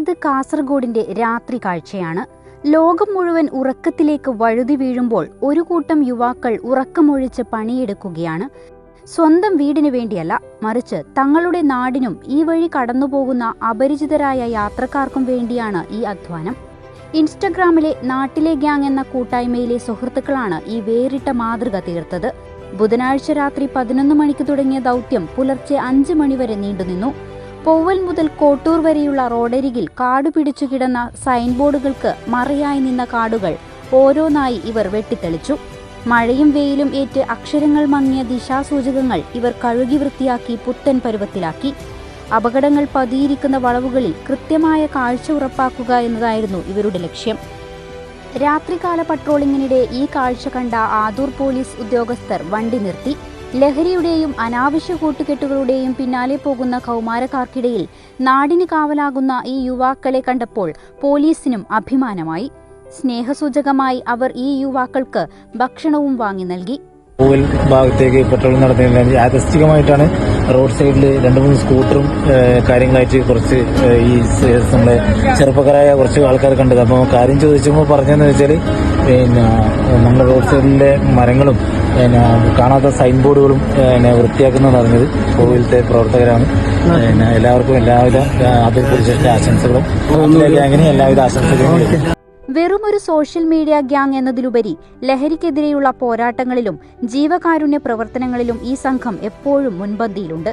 ഇത് കാസർഗോഡിന്റെ രാത്രി കാഴ്ചയാണ്. ലോകം മുഴുവൻ ഉറക്കത്തിലേക്ക് വഴുതി വീഴുമ്പോൾ ഒരു കൂട്ടം യുവാക്കൾ ഉറക്കമൊഴിച്ച് പണിയെടുക്കുകയാണ്. സ്വന്തം വീടിനു വേണ്ടിയല്ല, മറിച്ച് തങ്ങളുടെ നാടിനും ഈ വഴി കടന്നുപോകുന്ന അപരിചിതരായ യാത്രക്കാർക്കും വേണ്ടിയാണ് ഈ അധ്വാനം. ഇൻസ്റ്റഗ്രാമിലെ നാട്ടിലെ ഗ്യാങ് എന്ന കൂട്ടായ്മയിലെ സുഹൃത്തുക്കളാണ് ഈ വേറിട്ട മാതൃക തീർത്തത്. ബുധനാഴ്ച രാത്രി 11 മണിക്ക് തുടങ്ങിയ ദൗത്യം പുലർച്ചെ 5 മണിവരെ നീണ്ടുനിന്നു. പൊവ്വൽ മുതൽ കോട്ടൂർ വരെയുള്ള റോഡരികിൽ കാടുപിടിച്ചു കിടന്ന സൈൻ ബോർഡുകൾക്ക് മറയായി നിന്ന കാടുകൾ ഓരോന്നായി ഇവർ വെട്ടിത്തെളിച്ചു. മഴയും വെയിലും ഏറ്റ് അക്ഷരങ്ങൾ മങ്ങിയ ദിശാസൂചകങ്ങൾ ഇവർ കഴുകി വൃത്തിയാക്കി പുത്തൻ പരുവത്തിലാക്കി. അപകടങ്ങൾ പതിയിരിക്കുന്ന വളവുകളിൽ കൃത്യമായ കാഴ്ച ഉറപ്പാക്കുക എന്നതായിരുന്നു ഇവരുടെ ലക്ഷ്യം. രാത്രികാല പട്രോളിങ്ങിനിടെ ഈ കാഴ്ച കണ്ട ആദൂർ പോലീസ് ഉദ്യോഗസ്ഥർ വണ്ടി നിർത്തി. ലഹരിയുടെയും അനാവശ്യ കൂട്ടുകെട്ടുകളുടെയും പിന്നാലെ പോകുന്ന കൗമാരക്കാർക്കിടയിൽ നാടിന് കാവലാകുന്ന ഈ യുവാക്കളെ കണ്ടപ്പോൾ പോലീസിനും അഭിമാനമായി. സ്നേഹസൂചകമായി അവർ ഈ യുവാക്കൾക്ക് ഭക്ഷണവും വാങ്ങി നൽകി. ഭാഗത്തേക്ക് പെട്രോളിംഗ് നടത്തുന്നില്ല. യാദൃശ്ചികമായിട്ടാണ് റോഡ് സൈഡിൽ 2-3 സ്കൂട്ടറും കാര്യങ്ങളായിട്ട് കുറച്ച് ഈ നമ്മുടെ ചെറുപ്പക്കാരായ കുറച്ച് ആൾക്കാർ കണ്ടത്. അപ്പോൾ കാര്യം ചോദിച്ചപ്പോൾ പറഞ്ഞതെന്ന് വെച്ചാൽ നമ്മുടെ റോഡ് സൈഡിലെ മരങ്ങളും കാണാത്ത സൈൻ ബോർഡുകളും വൃത്തിയാക്കുന്നത് പറഞ്ഞത് കോവിലത്തെ പ്രവർത്തകരാണ്. എല്ലാവർക്കും എല്ലാവിധ അതിർപുരുഷന്റെ ആശംസകളും അങ്ങനെ എല്ലാവിധ ആശംസകളും. വെറുമൊരു സോഷ്യൽ മീഡിയ ഗ്യാങ് എന്നതിലുപരി ലഹരിക്കെതിരെയുള്ള പോരാട്ടങ്ങളിലും ജീവകാരുണ്യ പ്രവർത്തനങ്ങളിലും ഈ സംഘം എപ്പോഴും മുൻപന്തിയിലുണ്ട്.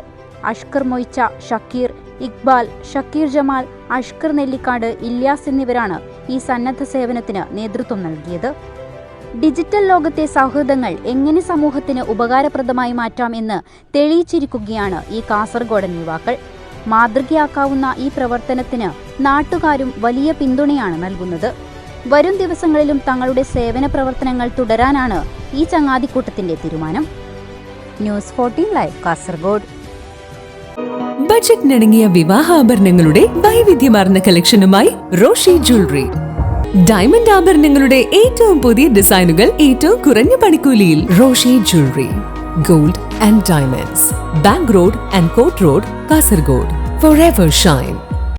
അഷ്കർ മൊയ്ച്ച, ഷക്കീർ, ഇക്ബാൽ, ഷക്കീർ ജമാൽ, അഷ്കർ നെല്ലിക്കാട്, ഇല്യാസ് എന്നിവരാണ് ഈ സന്നദ്ധ സേവനത്തിന് നേതൃത്വം നൽകിയത്. ഡിജിറ്റൽ ലോകത്തെ സൗഹൃദങ്ങൾ എങ്ങനെ സമൂഹത്തിന് ഉപകാരപ്രദമായി മാറ്റാം എന്ന് തെളിയിച്ചിരിക്കുകയാണ് ഈ കാസർഗോഡൻ യുവാക്കൾ. മാതൃകയാക്കാവുന്ന ഈ പ്രവർത്തനത്തിന് നാട്ടുകാരും വലിയ പിന്തുണയാണ് നൽകുന്നത്. വരും ദിവസങ്ങളിലും തങ്ങളുടെ സേവന പ്രവർത്തനങ്ങൾ തുടരാനാണ് ഈ ചങ്ങാതിക്കൂട്ടത്തിന്റെ തീരുമാനം. News 14 live Kasaragod. ബജറ്റിനിണങ്ങിയ വിവാഹാഭരണങ്ങളുടെ വൈവിധ്യമാർന്ന കളക്ഷനുമായി റോഷി ജ്വല്ലറി. ഡയമണ്ട് ആഭരണങ്ങളുടെ ഏറ്റവും പുതിയ ഡിസൈനുകൾ ഏറ്റവും കുറഞ്ഞ പണിക്കൂലിയിൽ. Roshi jewellery, gold and diamonds, bank road and കോട്ട് റോഡ്, കാസർഗോഡ്. Forever shine.